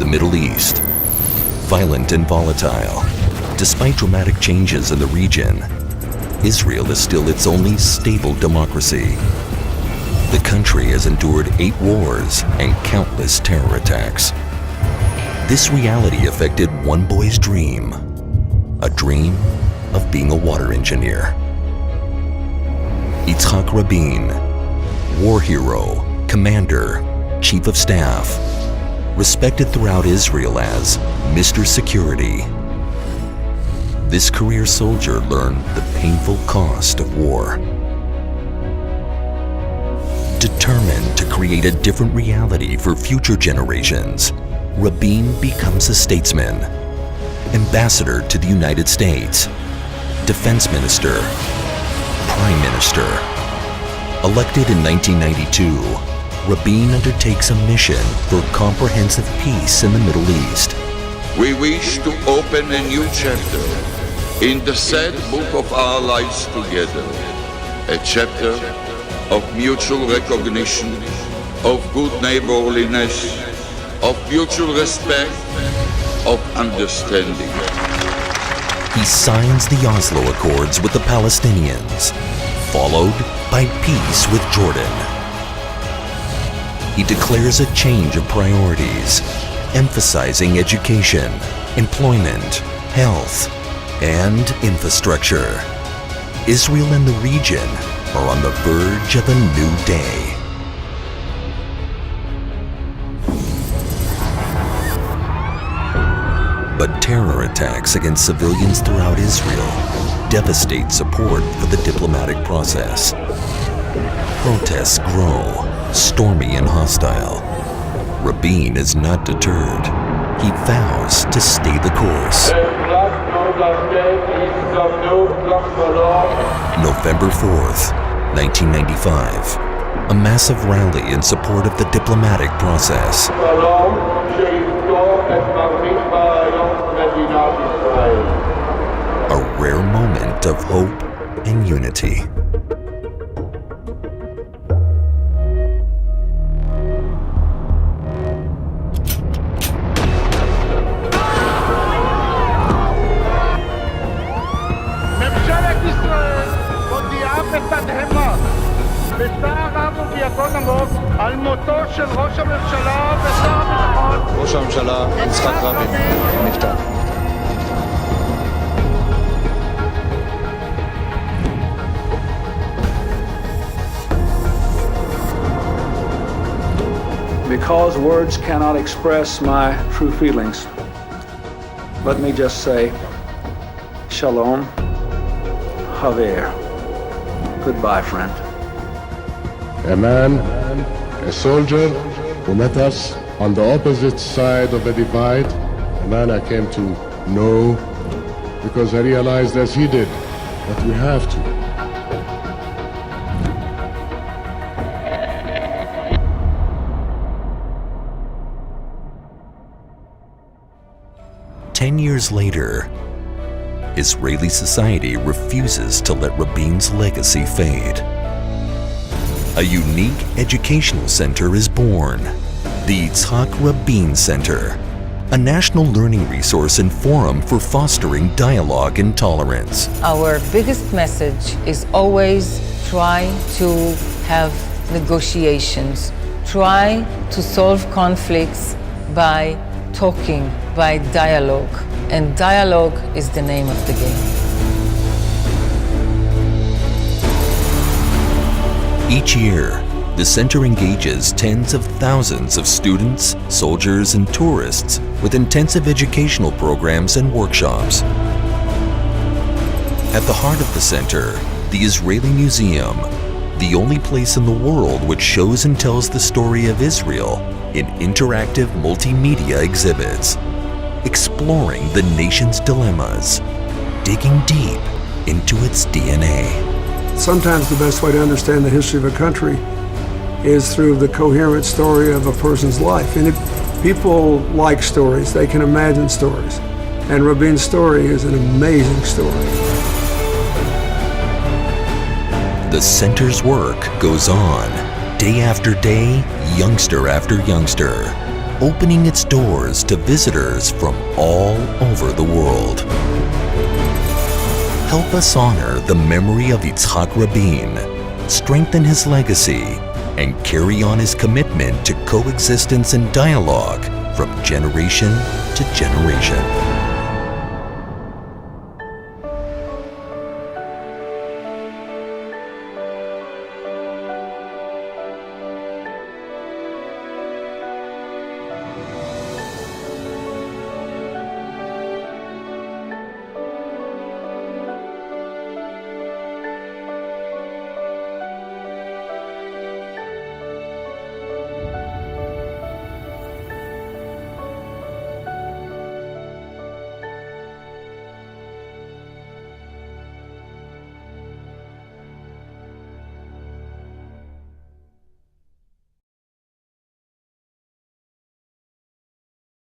Middle East. Violent and volatile, despite dramatic changes in the region, Israel is still its only stable democracy. The country has endured 8 wars and countless terror attacks. This reality affected one boy's dream, a dream of being a water engineer. Yitzhak Rabin, war hero, commander, chief of staff, respected throughout Israel as Mr. Security. This career soldier learned the painful cost of war. Determined to create a different reality for future generations, Rabin becomes a statesman, ambassador to the United States, defense minister, prime minister. Elected in 1992, Rabin undertakes a mission for comprehensive peace in the Middle East. We wish to open a new chapter in the sad book of our lives together, a chapter of mutual recognition, of good neighborliness, of mutual respect, of understanding. He signs the Oslo Accords with the Palestinians, followed by peace with Jordan. He declares a change of priorities, emphasizing education, employment, health, and infrastructure. Israel and the region are on the verge of a new day. But terror attacks against civilians throughout Israel devastate support for the diplomatic process. Protests grow, stormy and hostile. Rabin is not deterred. He vows to stay the course. November 4th, 1995. A massive rally in support of the diplomatic process. A rare moment of hope and unity. ממשלת ישראל מודיעה בתדהמה בצער רב וביגון עמוק על מותו של ראש הממשלה ושר הביטחון ראש הממשלה יצחק רבין נפטר. Because words cannot express my true feelings, let me just say, Shalom, Haver. Goodbye, friend. A man, a soldier who met us on the opposite side of a divide, a man I came to know because I realized as he did that we have to. Ten years later, Israeli society refuses to let Rabin's legacy fade. A unique educational center is born, the Yitzhak Rabin Center, a national learning resource and forum for fostering dialogue and tolerance. Our biggest message is always try to have negotiations, try to solve conflicts by talking, by dialogue, and dialogue is the name of the game. Each year, the center engages tens of thousands of students, soldiers, and tourists with intensive educational programs and workshops. At the heart of the center, the Israeli Museum, the only place in the world which shows and tells the story of Israel in interactive multimedia exhibits, exploring the nation's dilemmas, digging deep into its DNA. Sometimes the best way to understand the history of a country is through the coherent story of a person's life. And people like stories, they can imagine stories. And Rabin's story is an amazing story. The center's work goes on, day after day, youngster after youngster, opening its doors to visitors from all over the world. Help us honor the memory of Yitzhak Rabin, strengthen his legacy, and carry on his commitment to coexistence and dialogue from generation to generation.